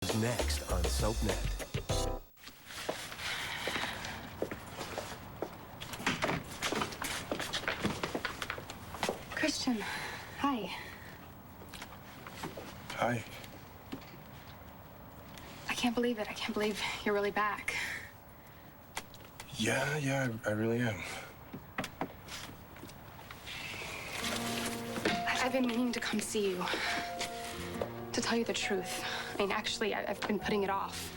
Next on SoapNet. Christian, hi. Hi. I can't believe it. I can't believe you're really back. Yeah, I really am. I've been meaning to come see you. To tell you the truth. I mean, actually, I've been putting it off.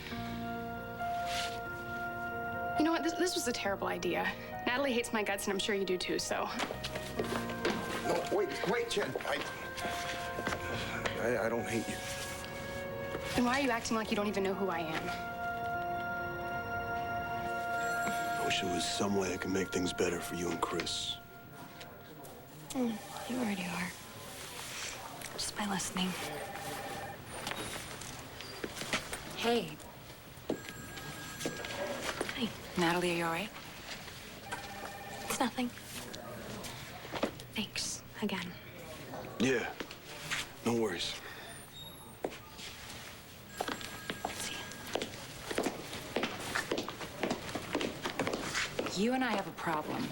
You know what? This was a terrible idea. Natalie hates my guts, and I'm sure you do too, so. No, wait, Jen. I don't hate you. Then why are you acting like you don't even know who I am? I wish there was some way I could make things better for you and Chris. You already are. Just by listening. Hey. Hi, Natalie, are you all right? It's nothing. Thanks, again. Yeah, no worries. See. You and I have a problem.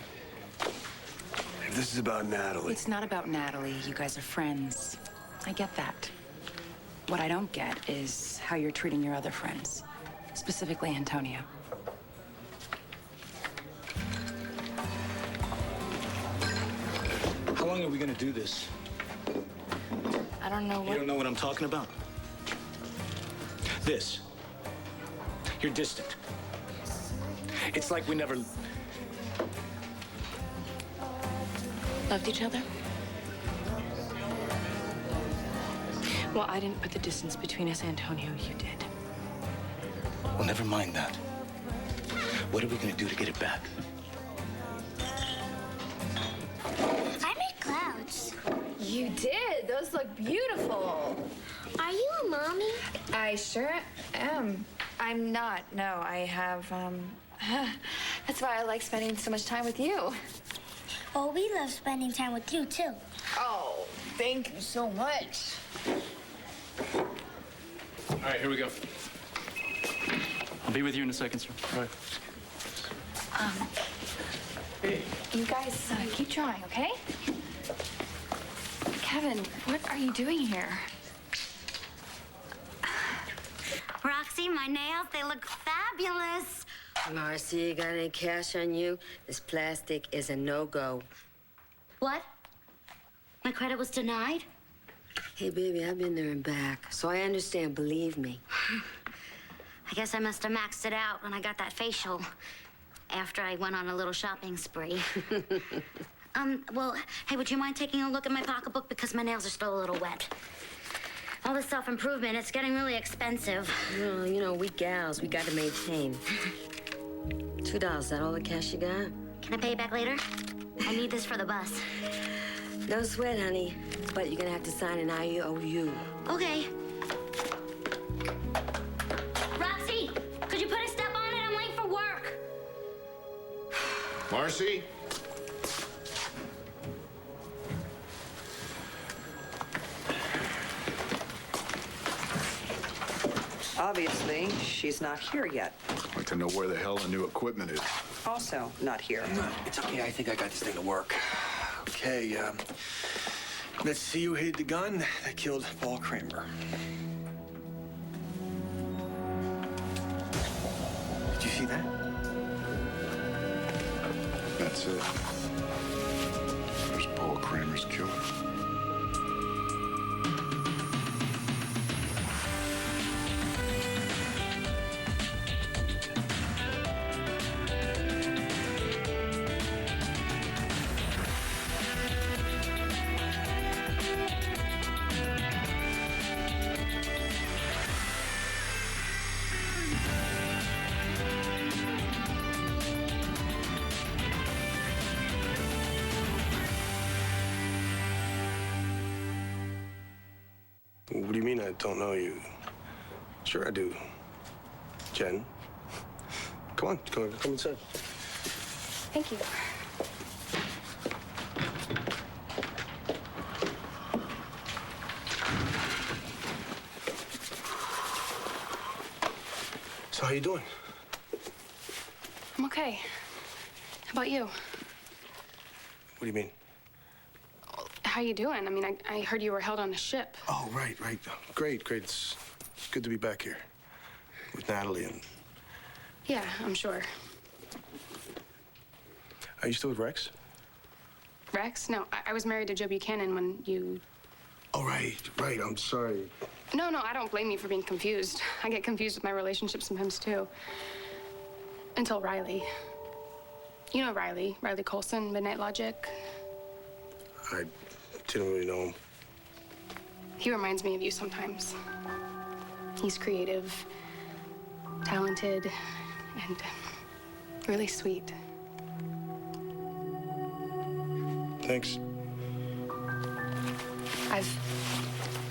If this is about Natalie... It's not about Natalie. You guys are friends. I get that. What I don't get is how you're treating your other friends, specifically Antonio. How long are we gonna do this? I don't know You what... don't know what I'm talking about? This. You're distant. It's like we never... Loved each other? Well, I didn't put the distance between us, Antonio. You did. Well, never mind that. What are we gonna do to get it back? I made clouds. You did. Those look beautiful. Are you a mommy? I sure am. I'm not. No, I have, That's why I like spending so much time with you. Well, we love spending time with you, too. Oh, thank you so much. All right, here we go. I'll be with you in a second, sir. All right. Hey. You guys keep drawing, okay? Kevin, what are you doing here? Roxy, my nails, they look fabulous. Marcy, you got any cash on you? This plastic is a no-go. What? My credit was denied? Hey, baby, I've been there and back, so I understand, believe me. I guess I must have maxed it out when I got that facial after I went on a little shopping spree. Well, hey, would you mind taking a look at my pocketbook because my nails are still a little wet? All this self-improvement, it's getting really expensive. Well, you know, we gals, we got to maintain. $2, is that all the cash you got? Can I pay you back later? I need this for the bus. No sweat, honey, but you're gonna have to sign an IOU. Okay. Roxy, could you put a step on it? I'm late for work. Marcy? Obviously, she's not here yet. I'd like to know where the hell the new equipment is. Also not here. It's okay. I think I got this thing to work. Okay, let's see who hid the gun that killed Paul Kramer. Did you see that? That's it. There's Paul Kramer's killer. What do you mean I don't know you? Sure I do. Jen. Come on, come inside. Thank you. So how you doing? I'm okay. How about you? What do you mean? How you doing? I mean, I heard you were held on a ship. Oh, right. Great. It's good to be back here with Natalie and... Yeah, I'm sure. Are you still with Rex? Rex? No, I was married to Joe Buchanan when you... Oh, right. I'm sorry. No, I don't blame you for being confused. I get confused with my relationships sometimes, too. Until Riley. You know Riley Colson, Midnight Logic. I didn't really know him. He reminds me of you sometimes. He's creative, talented, and really sweet. Thanks. I've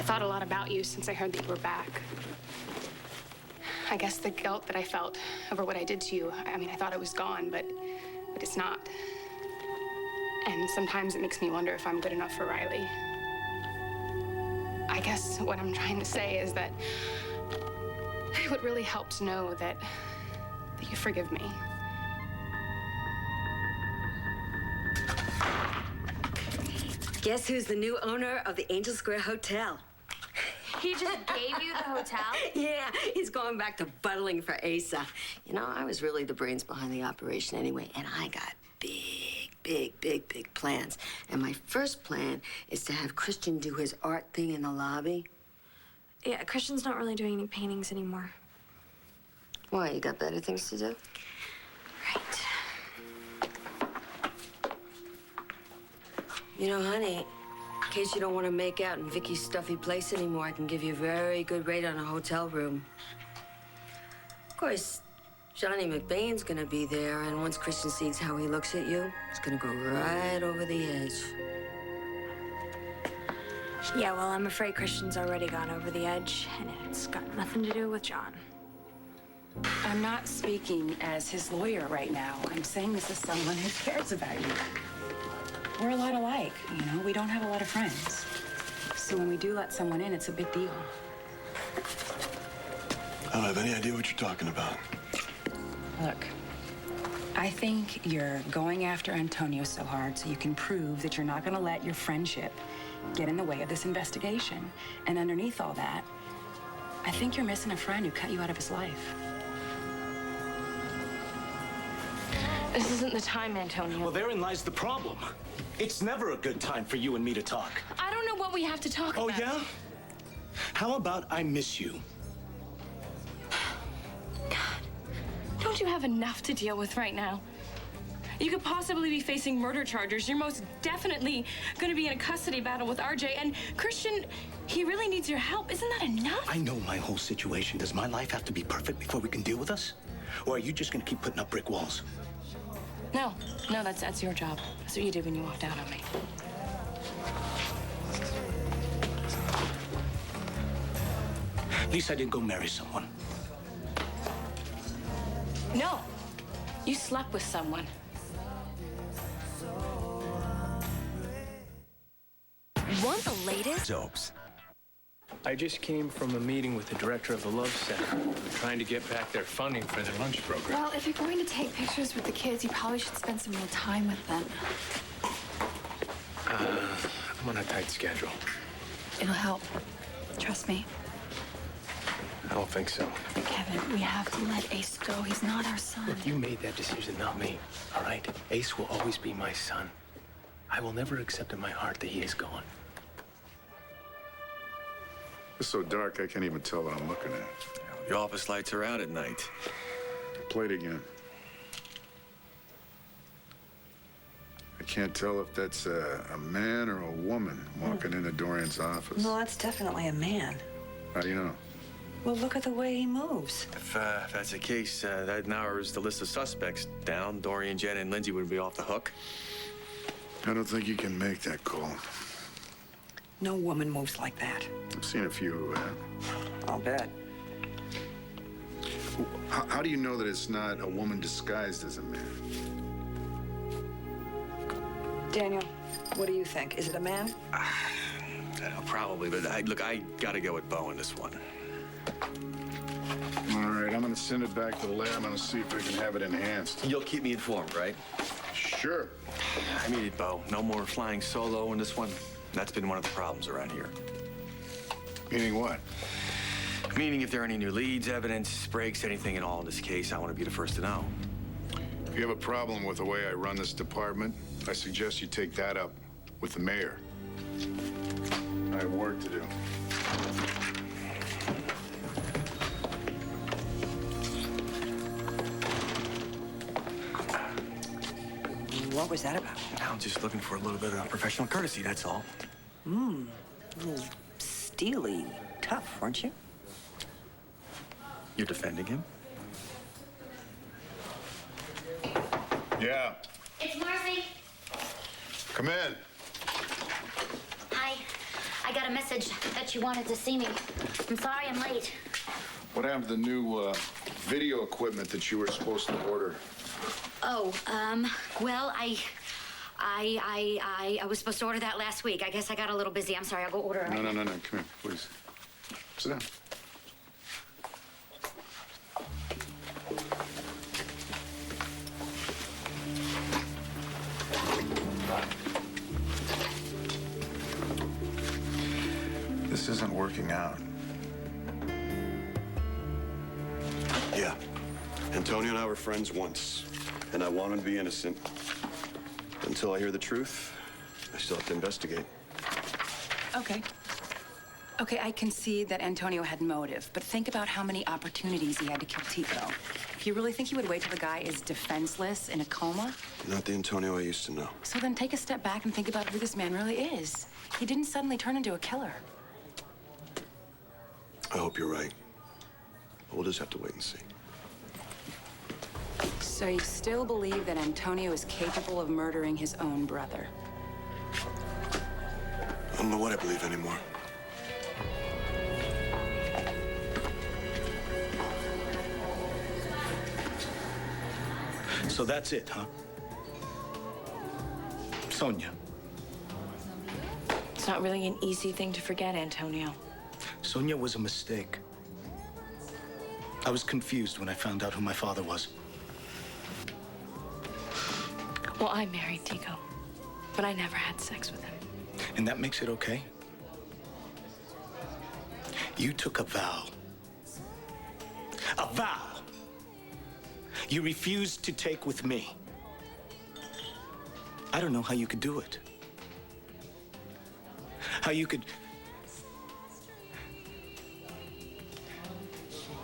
thought a lot about you since I heard that you were back. I guess the guilt that I felt over what I did to you, I mean, I thought it was gone, but it's not. And sometimes it makes me wonder if I'm good enough for Riley. I guess what I'm trying to say is that it would really help to know that you forgive me. Guess who's the new owner of the Angel Square Hotel? He just gave you the hotel? Yeah, he's going back to buttling for Asa. You know, I was really the brains behind the operation anyway, and I got big plans. And my first plan is to have Christian do his art thing in the lobby. Yeah, Christian's not really doing any paintings anymore. Why, you got better things to do? Right. You know, honey, in case you don't want to make out in Vicky's stuffy place anymore, I can give you a very good rate on a hotel room. Of course, Johnny McBain's gonna be there, and once Christian sees how he looks at you, it's gonna go right over the edge. Yeah, well, I'm afraid Christian's already gone over the edge, and it's got nothing to do with John. I'm not speaking as his lawyer right now. I'm saying this as someone who cares about you. We're a lot alike, you know? We don't have a lot of friends. So when we do let someone in, it's a big deal. I don't have any idea what you're talking about. Look, I think you're going after Antonio so hard so you can prove that you're not going to let your friendship get in the way of this investigation. And underneath all that, I think you're missing a friend who cut you out of his life. This isn't the time, Antonio. Well, therein lies the problem. It's never a good time for you and me to talk. I don't know what we have to talk about. Oh, yeah? How about I miss you? Don't you have enough to deal with right now? You could possibly be facing murder charges. You're most definitely going to be in a custody battle with RJ. And Christian, he really needs your help. Isn't that enough? I know my whole situation. Does my life have to be perfect before we can deal with us? Or are you just going to keep putting up brick walls? No, that's your job. That's what you did when you walked out on me. At least I didn't go marry someone. No, you slept with someone. Want the latest? Soaps. I just came from a meeting with the director of the Love Center. They're trying to get back their funding for their lunch program. Well, if you're going to take pictures with the kids, you probably should spend some real time with them. I'm on a tight schedule. It'll help. Trust me. I don't think so. Kevin, we have to let Ace go. He's not our son. Look, you made that decision, not me. All right? Ace will always be my son. I will never accept in my heart that he is gone. It's so dark, I can't even tell what I'm looking at. The office lights are out at night. Play it again. I can't tell if that's a man or a woman walking into Dorian's office. No, that's definitely a man. How do you know? Well, look at the way he moves. If that's the case, that narrows the list of suspects down. Dorian, Jen, and Lindsay would be off the hook. I don't think you can make that call. No woman moves like that. I've seen a few who have. I'll bet. How do you know that it's not a woman disguised as a man? Daniel, what do you think? Is it a man? Probably, but I gotta go with Bo on this one. All right, I'm gonna send it back to the lab. I'm gonna see if I can have it enhanced. You'll keep me informed, right? Sure. I mean it, Bo. No more flying solo in this one. That's been one of the problems around here. Meaning what? Meaning if there are any new leads, evidence, breaks, anything at all in this case, I want to be the first to know. If you have a problem with the way I run this department, I suggest you take that up with the mayor. I have work to do. What was that about? I'm just looking for a little bit of professional courtesy, that's all. A little steely tough, weren't you? You're defending him? Yeah. It's Marcy. Come in. Hi. I got a message that you wanted to see me. I'm sorry I'm late. What happened to the new video equipment that you were supposed to order? Oh, well, I was supposed to order that last week. I guess I got a little busy. I'm sorry. I'll go order it. No. Come here, please. Sit down. This isn't working out. Yeah. Antonio and I were friends once, and I want him to be innocent. Until I hear the truth, I still have to investigate. Okay. Okay, I concede that Antonio had motive, but think about how many opportunities he had to kill Tico. If you really think he would wait till the guy is defenseless in a coma? Not the Antonio I used to know. So then take a step back and think about who this man really is. He didn't suddenly turn into a killer. I hope you're right. But we'll just have to wait and see. So you still believe that Antonio is capable of murdering his own brother? I don't know what I believe anymore. So that's it, huh? Sonia. It's not really an easy thing to forget, Antonio. Sonia was a mistake. I was confused when I found out who my father was. Well, I married Tico, but I never had sex with him. And that makes it okay? You took a vow. A vow! You refused to take with me. I don't know how you could do it. How you could...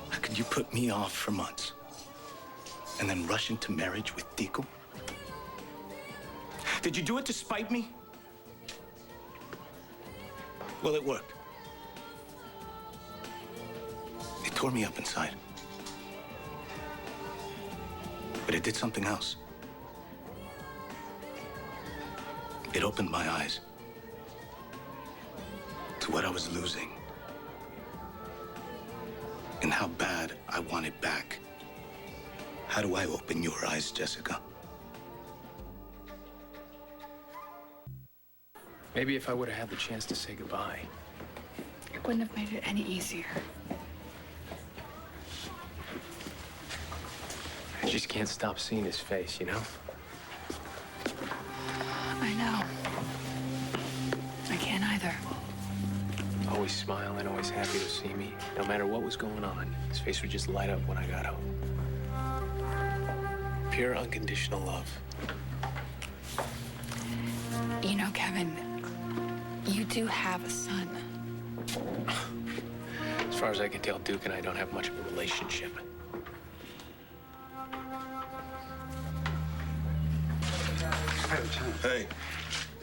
How could you put me off for months and then rush into marriage with Tico? Did you do it to spite me? Well, it worked. It tore me up inside. But it did something else. It opened my eyes to what I was losing and how bad I want it back. How do I open your eyes, Jessica? Maybe if I would have had the chance to say goodbye. It wouldn't have made it any easier. I just can't stop seeing his face, you know? I know. I can't either. Always smiling, always happy to see me. No matter what was going on, his face would just light up when I got home. Pure, unconditional love. You know, Kevin, you do have a son. As far as I can tell, Duke and I don't have much of a relationship. Hey,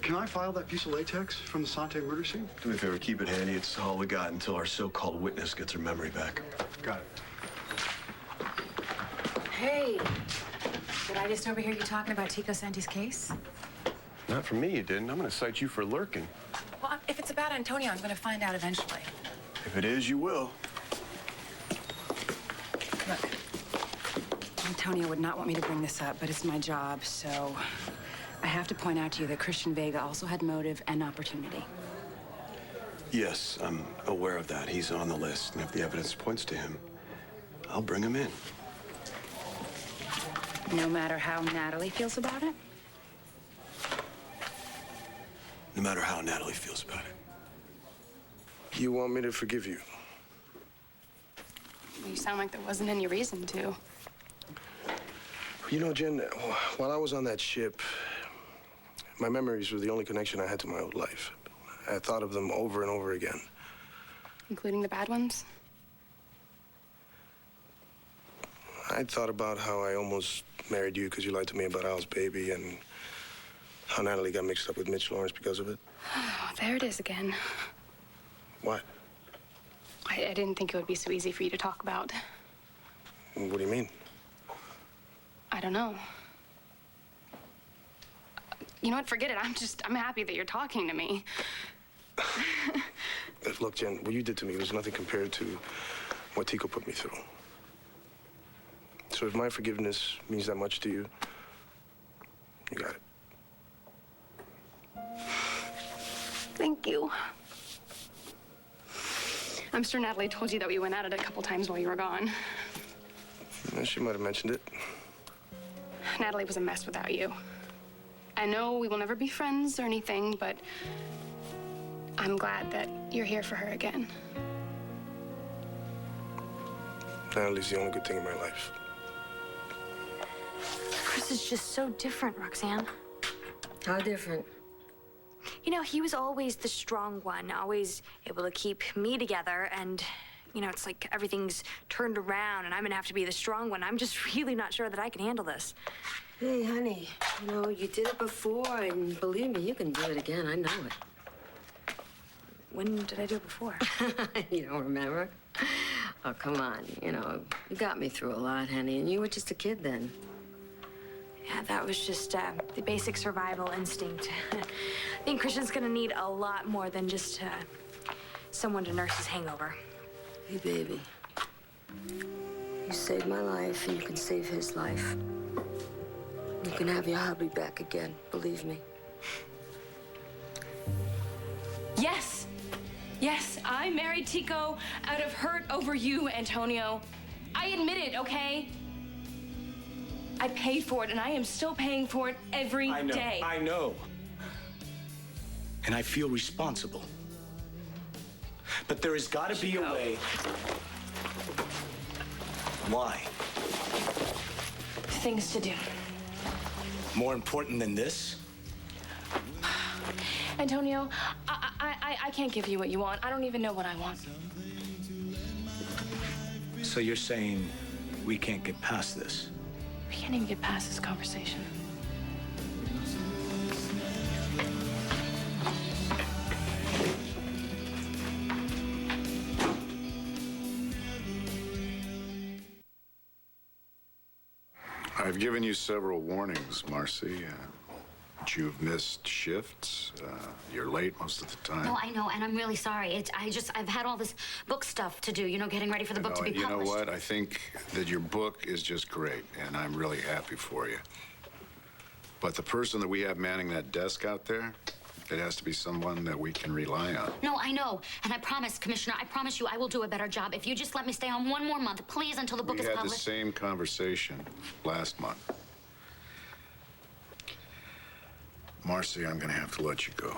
Can I file that piece of latex from the Sante murder scene? do me a favor, keep it handy. It's all we got until our so-called witness gets her memory back. Got it. Hey, did I just overhear you talking about Tico Santi's case? Not for me, you didn't. I'm gonna cite you for lurking. Well, if it's about Antonio, I'm gonna find out eventually. If it is, you will. Look, Antonio would not want me to bring this up, but it's my job, so I have to point out to you that Christian Vega also had motive and opportunity. Yes, I'm aware of that. He's on the list, and if the evidence points to him, I'll bring him in. No matter how Natalie feels about it? No matter how Natalie feels about it. You want me to forgive you? You sound like there wasn't any reason to. You know, Jen, while I was on that ship, my memories were the only connection I had to my old life. I thought of them over and over again. Including the bad ones? I thought about how I almost married you because you lied to me about Al's baby, and how Natalie got mixed up with Mitch Lawrence because of it. Oh, there it is again. What? I didn't think it would be so easy for you to talk about. What do you mean? I don't know. You know what? Forget it. I'm happy that you're talking to me. Look, Jen, what you did to me was nothing compared to what Tico put me through. So if my forgiveness means that much to you, you got it. Thank you. I'm sure Natalie told you that we went at it a couple times while you were gone. She might have mentioned it. Natalie was a mess without you. I know we will never be friends or anything, but I'm glad that you're here for her again. Natalie's the only good thing in my life. Chris is just so different, Roxanne. How different? You know, he was always the strong one, always able to keep me together, and, you know, it's like everything's turned around and I'm gonna have to be the strong one. I'm just really not sure that I can handle this. Hey, honey, you know, you did it before, and believe me, you can do it again. I know it. When did I do it before? You don't remember? Oh, come on. You know, you got me through a lot, honey, and you were just a kid then. Yeah, that was just the basic survival instinct. I think Christian's gonna need a lot more than just someone to nurse his hangover. Hey, baby. You saved my life, and you can save his life. You can have your hubby back again, believe me. Yes. Yes, I married Tico out of hurt over you, Antonio. I admit it, okay? I paid for it, and I am still paying for it every day. I know. And I feel responsible. But there has got to be a way. Why? Things to do. More important than this? Antonio, I can't give you what you want. I don't even know what I want. So you're saying we can't get past this? We can't even get past this conversation. I've given you several warnings, Marcy. You've missed shifts. You're late most of the time. No, I know, and I'm really sorry. I've had all this book stuff to do, you know, getting ready for the book to be published. You know what? I think that your book is just great, and I'm really happy for you. But the person that we have manning that desk out there, it has to be someone that we can rely on. No, I know, and I promise, Commissioner, I promise you I will do a better job. If you just let me stay on one more month, please, until the book is We had the published. same conversation last month. Marcy, I'm gonna have to let you go.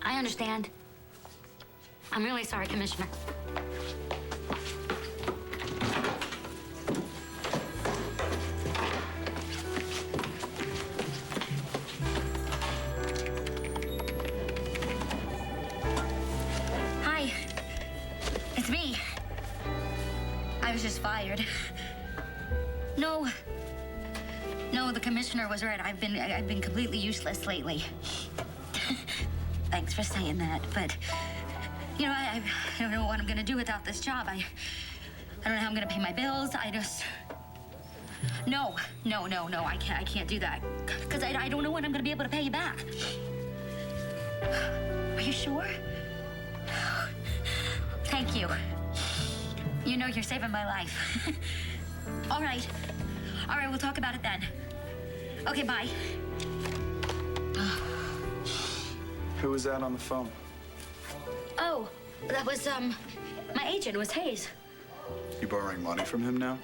I understand. I'm really sorry, Commissioner. Hi. It's me. I was just fired. No. No, the commissioner was right. I've been completely useless lately. Thanks for saying that, but you know, I don't know what I'm gonna do without this job. I don't know how I'm gonna pay my bills. No, I can't do that. Because I don't know when I'm gonna be able to pay you back. Are you sure? Thank you. You know you're saving my life. All right, we'll talk about it then. Okay, bye. Who was that on the phone? Oh, that was, my agent. It was Hayes. You borrowing money from him now?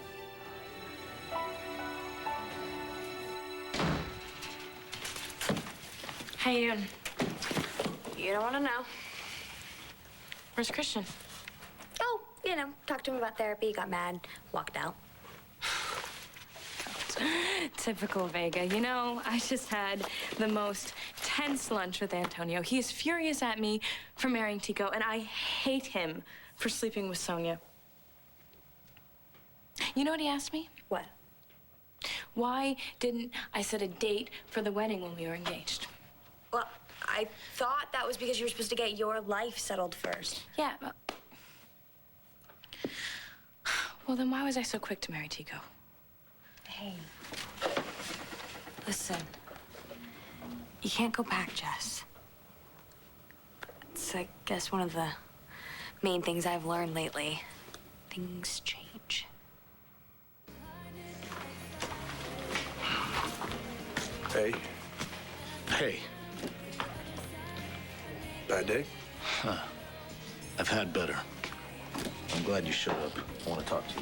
How you doing? You don't want to know. Where's Christian? Oh, talked to him about therapy, got mad, walked out. Typical Vega. You know, I just had the most tense lunch with Antonio. He is furious at me for marrying Tico, and I hate him for sleeping with Sonia. You know what he asked me? What? Why didn't I set a date for the wedding when we were engaged? Well, I thought that was because you were supposed to get your life settled first. Yeah, but... Well, then why was I so quick to marry Tico? Hey, listen. You can't go back, Jess. It's, I guess, one of the main things I've learned lately. Things change. Hey. Hey. Bad day? Huh. I've had better. I'm glad you showed up. I want to talk to you.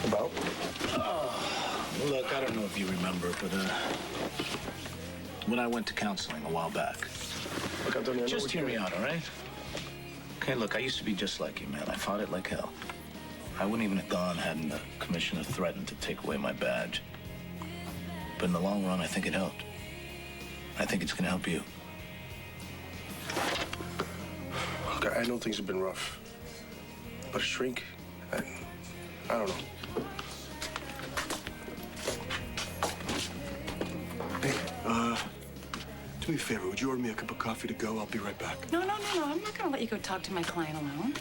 About? Look, I don't know if you remember, but when I went to counseling a while back. Look, Antonio, just hear me out, all right? Okay, look, I used to be just like you, man. I fought it like hell. I wouldn't even have gone hadn't the commissioner threatened to take away my badge. But in the long run, I think it helped. I think it's gonna help you. Look, I know things have been rough. But a shrink, I don't know. Hey, do me a favor. Would you order me a cup of coffee to go? I'll be right back. No. I'm not gonna let you go talk to my client alone.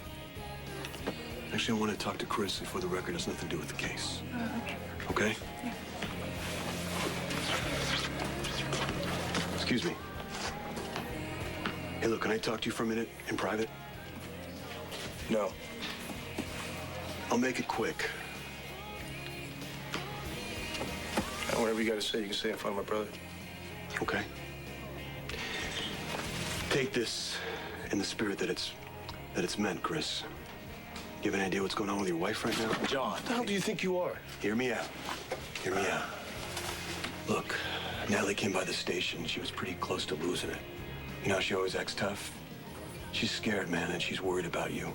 Actually, I want to talk to Chris, and for the record, it has nothing to do with the case. Okay. Okay? Yeah. Excuse me. Hey, look, can I talk to you for a minute in private? No. I'll make it quick. Whatever you got to say, you can say in front of my brother. Okay. Take this in the spirit that it's meant, Chris. You have any idea what's going on with your wife right now? John. What the hell do you think you are? Hear me out. Hear me out. Look, Natalie came by the station. She was pretty close to losing it. You know how she always acts tough? She's scared, man, and she's worried about you.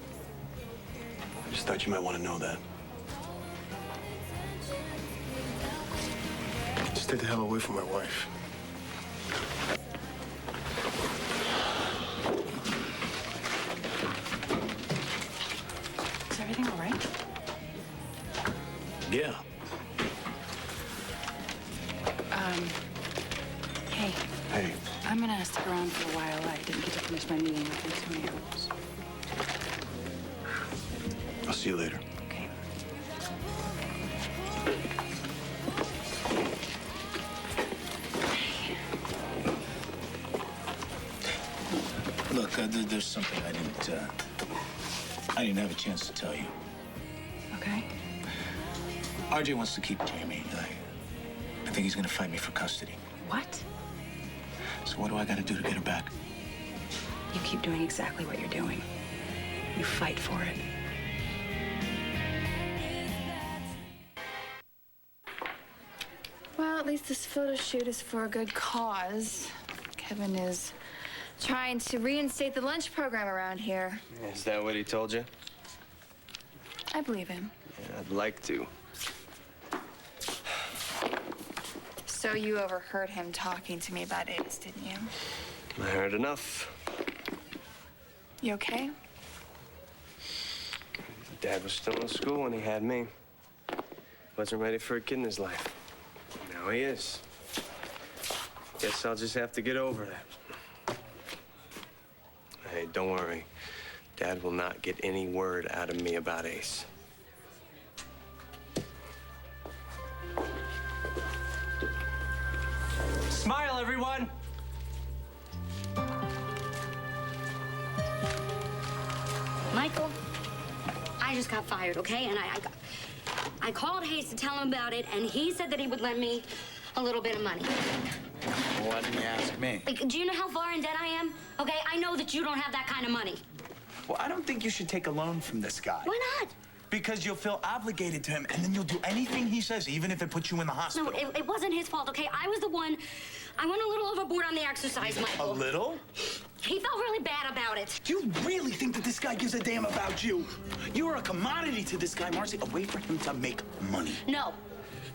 I just thought you might want to know that. Stay the hell away from my wife. Is everything all right? Yeah. Hey. Hey. I'm gonna stick around for a while. I didn't get to finish my meeting with Antonio. I'll see you later. Okay. Look, there's something I didn't have a chance to tell you. Okay. RJ wants to keep Jamie. I think he's gonna fight me for custody. What? So what do I gotta do to get her back? You keep doing exactly what you're doing. You fight for it. Well, at least this photo shoot is for a good cause. Kevin is trying to reinstate the lunch program around here. Is that what he told you? I believe him. Yeah, I'd like to. So you overheard him talking to me about Ace, didn't you? I heard enough. You okay? Dad was still in school when he had me. Wasn't ready for a kid in his life. Now he is. Guess I'll just have to get over that. Hey, don't worry. Dad will not get any word out of me about Ace. Smile, everyone! Michael, I just got fired, okay? And I called Hayes to tell him about it, and he said that he would lend me a little bit of money. Well, why didn't you ask me? Like, do you know how far in debt I am? Okay, I know that you don't have that kind of money. Well, I don't think you should take a loan from this guy. Why not? Because you'll feel obligated to him, and then you'll do anything he says, even if it puts you in the hospital. No, it wasn't his fault, okay? I was the one. I went a little overboard on the exercise, Michael. A little? He felt really bad about it. Do you really think that this guy gives a damn about you? You're a commodity to this guy, Marcy. A way for him to make money. No.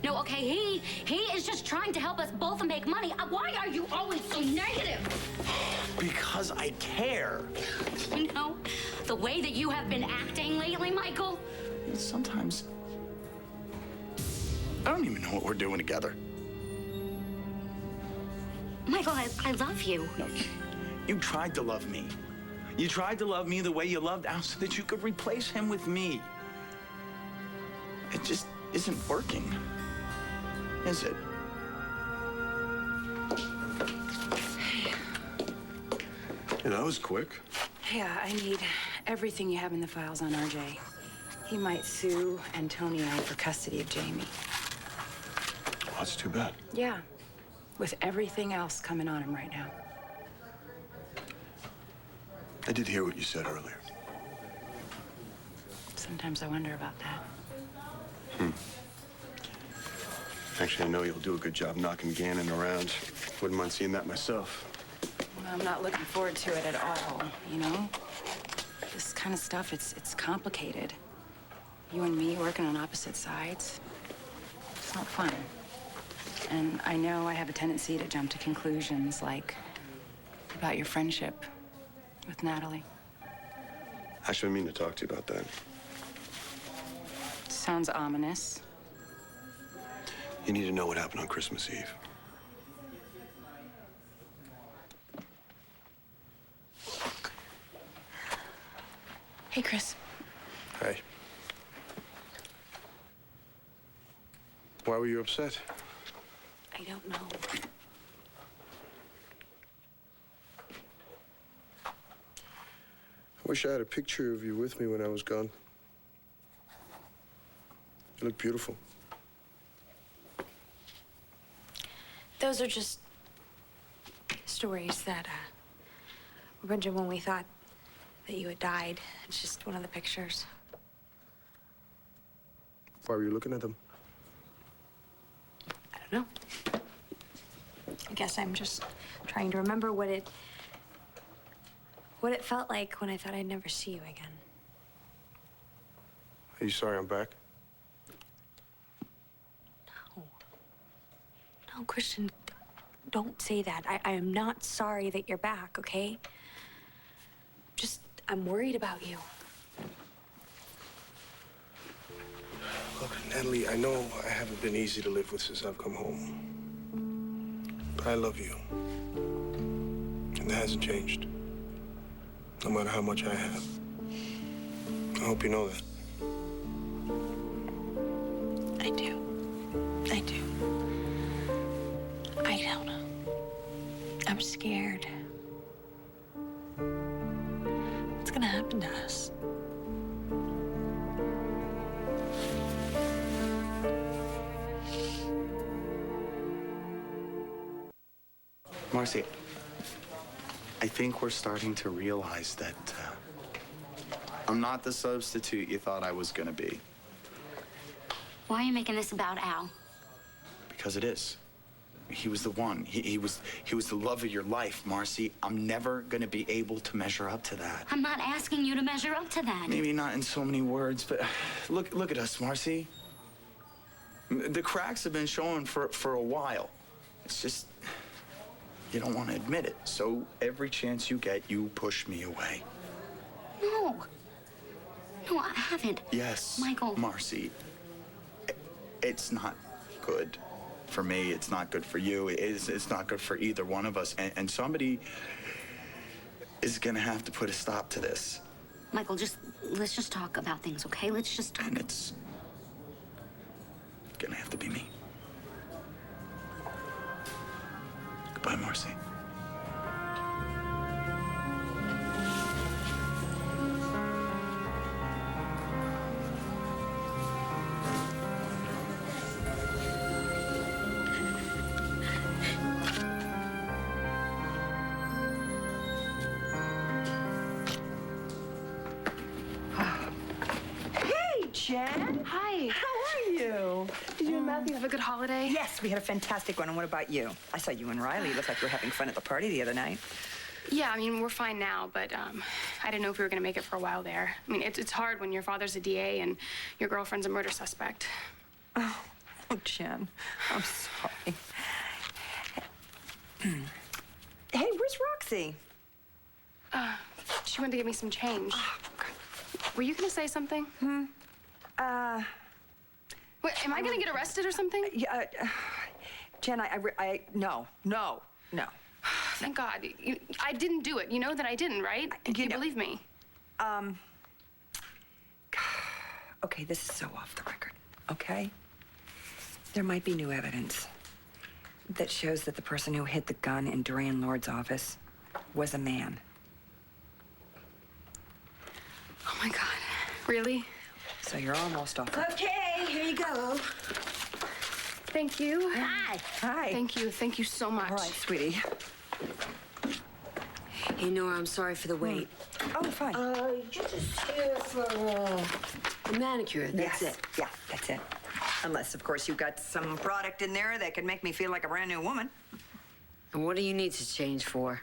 No, okay, he is just trying to help us both make money. Why are you always so negative? Because I care. You know, the way that you have been acting lately, Michael. Sometimes I don't even know what we're doing together. Michael, I love you. No, you tried to love me. You tried to love me the way you loved Al so that you could replace him with me. It just isn't working, is it? Yeah, that was quick. Yeah, I need everything you have in the files on RJ. He might sue Antonio for custody of Jamie. Well, that's too bad. Yeah, with everything else coming on him right now. I did hear what you said earlier. Sometimes I wonder about that. Actually, I know you'll do a good job knocking Gannon around. Wouldn't mind seeing that myself. Well, I'm not looking forward to it at all, you know? This kind of stuff, it's complicated. You and me working on opposite sides. It's not fun. And I know I have a tendency to jump to conclusions like about your friendship with Natalie. Actually, I mean to talk to you about that. Sounds ominous. You need to know what happened on Christmas Eve. Hey, Chris. Hey. Why were you upset? I don't know. I wish I had a picture of you with me when I was gone. You look beautiful. Those are just stories that were printed when we thought that you had died. It's just one of the pictures. Why were you looking at them? I don't know. I guess I'm just trying to remember what it felt like when I thought I'd never see you again. Are you sorry I'm back? No, Christian, don't say that. I am not sorry that you're back, okay? I'm worried about you. Look, Natalie, I know I haven't been easy to live with since I've come home. But I love you. And that hasn't changed. No matter how much I have. I hope you know that. I do. I do. I don't know. I'm scared. What's gonna happen to us? Marcy, I think we're starting to realize that I'm not the substitute you thought I was gonna be. Why are you making this about Al? Because it is. He was the one. He was the love of your life, Marcy. I'm never gonna be able to measure up to that. I'm not asking you to measure up to that. Maybe not in so many words, but look at us, Marcy. The cracks have been showing for a while. It's just you don't want to admit it. So every chance you get, you push me away. No. No, I haven't. Yes, Michael. Marcy. It's not good for me. It's not good for you. It's not good for either one of us. And somebody is gonna have to put a stop to this. Michael, let's just talk about things, okay? Let's just talk. And it's gonna have to be me. Goodbye, Marcy. Jen. Hi. How are you? Did you and Matthew have a good holiday? Yes, we had a fantastic one. And what about you? I saw you and Riley. Looked like you were having fun at the party the other night. Yeah, I mean, we're fine now, but I didn't know if we were going to make it for a while there. I mean, it's hard when your father's a DA and your girlfriend's a murder suspect. Oh, Jen, I'm sorry. Hey, where's Roxy? She wanted to give me some change. Were you going to say something? What, am I going to get arrested or something? Yeah, Jen, no. Thank God. I didn't do it. You know that I didn't, right? You believe me? Okay, this is so off the record, okay? There might be new evidence that shows that the person who hid the gun in Dorian Lord's office was a man. Oh, my God. Really? So you're almost off. Okay, here you go. Thank you. Hi. Hi. Thank you. Thank you so much. All right, sweetie. Hey, Nora, I'm sorry for the wait. Oh, fine. You're just here for a manicure. That's it. Yeah, that's it. Unless, of course, you've got some product in there that could make me feel like a brand new woman. And what do you need to change for?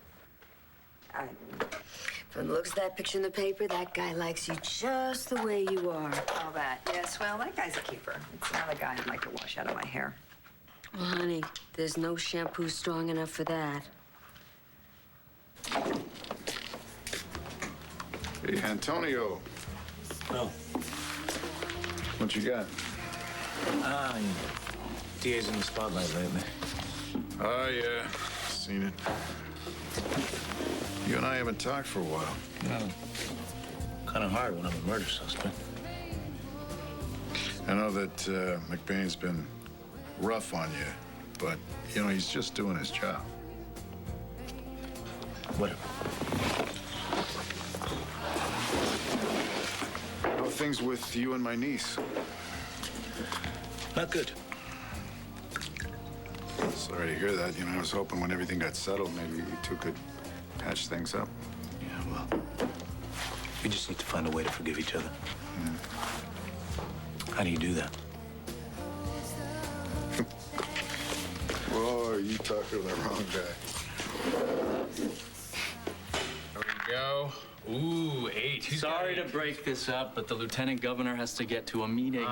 From the looks of that picture in the paper, that guy likes you just the way you are. All that. Yes, well, that guy's a keeper. It's not a guy I'd like to wash out of my hair. Well, honey, there's no shampoo strong enough for that. Hey, Antonio. Oh. What you got? DA's in the spotlight lately. Oh, yeah. Seen it. You and I haven't talked for a while. No. Kind of hard when I'm a murder suspect. I know that McBain's been rough on you, but, you know, he's just doing his job. Whatever. How are things with you and my niece? Not good. Sorry to hear that. You know, I was hoping when everything got settled, maybe you two could patch things up. Yeah, well, we just need to find a way to forgive each other. How do you do that? Whoa, you talked to the wrong guy. There we go. Ooh, 8. Sorry to break this up, but the lieutenant governor has to get to a meeting.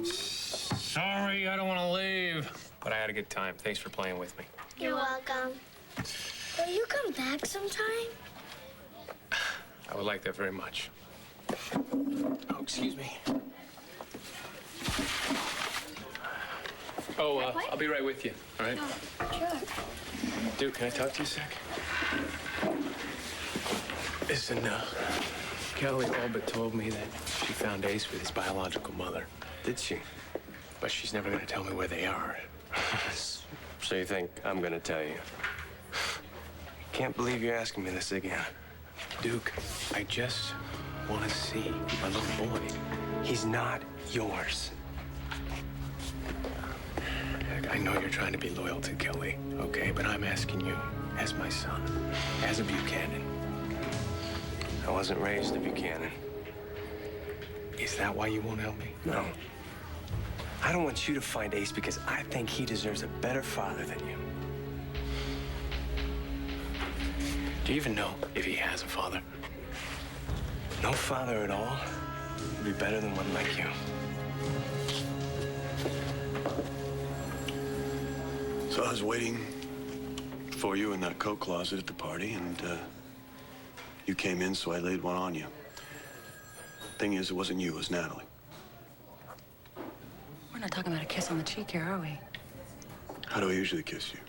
Sorry, I don't want to leave. But I had a good time. Thanks for playing with me. You're welcome. Will you come back sometime? I would like that very much. Oh, excuse me. Oh, I'll be right with you, all right? Sure. Dude, can I talk to you a sec? Listen, Kelly all but told me that she found Ace with his biological mother. Did she? But she's never gonna tell me where they are. So you think I'm gonna tell you? Can't believe you're asking me this again. Duke, I just want to see my little boy. He's not yours. I know you're trying to be loyal to Kelly, okay? But I'm asking you, as my son, as a Buchanan. I wasn't raised a Buchanan. Is that why you won't help me? No. I don't want you to find Ace because I think he deserves a better father than you. Do you even know if he has a father? No father at all would be better than one like you. So I was waiting for you in that coat closet at the party, and you came in, so I laid one on you. Thing is, it wasn't you, it was Natalie. We're not talking about a kiss on the cheek here, are we? How do I usually kiss you?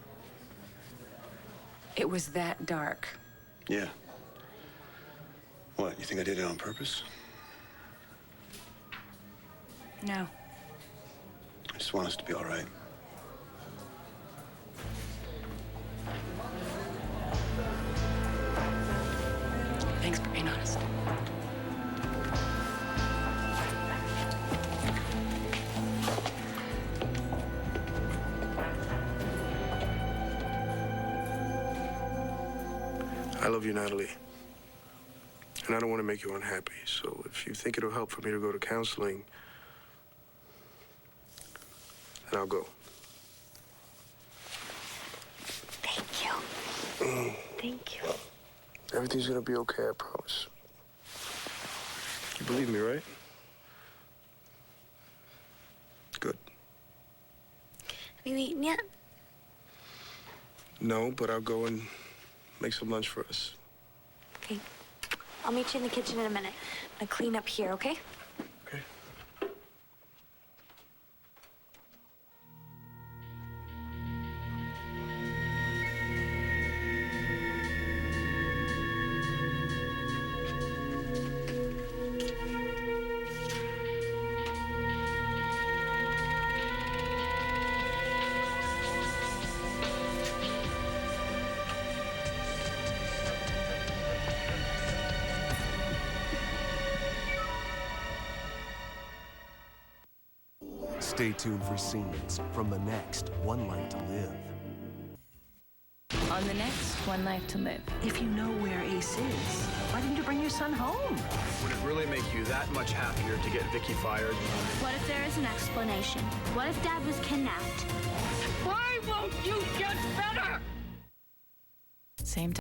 It was that dark. Yeah. What, you think I did it on purpose? No. I just want us to be all right. Thanks for being honest. I love you, Natalie. And I don't want to make you unhappy. So if you think it'll help for me to go to counseling, and I'll go. Thank you. Thank you. Everything's gonna be okay, I promise. You believe me, right? Good. Have you eaten yet? No, but I'll go and make some lunch for us. Okay. I'll meet you in the kitchen in a minute. I'm gonna clean up here, okay? Okay. Stay tuned for scenes from the next One Life to Live. On the next One Life to Live. If you know where Ace is, why didn't you bring your son home? Would it really make you that much happier to get Vicky fired? What if there is an explanation? What if Dad was kidnapped? Why won't you get better? Same time.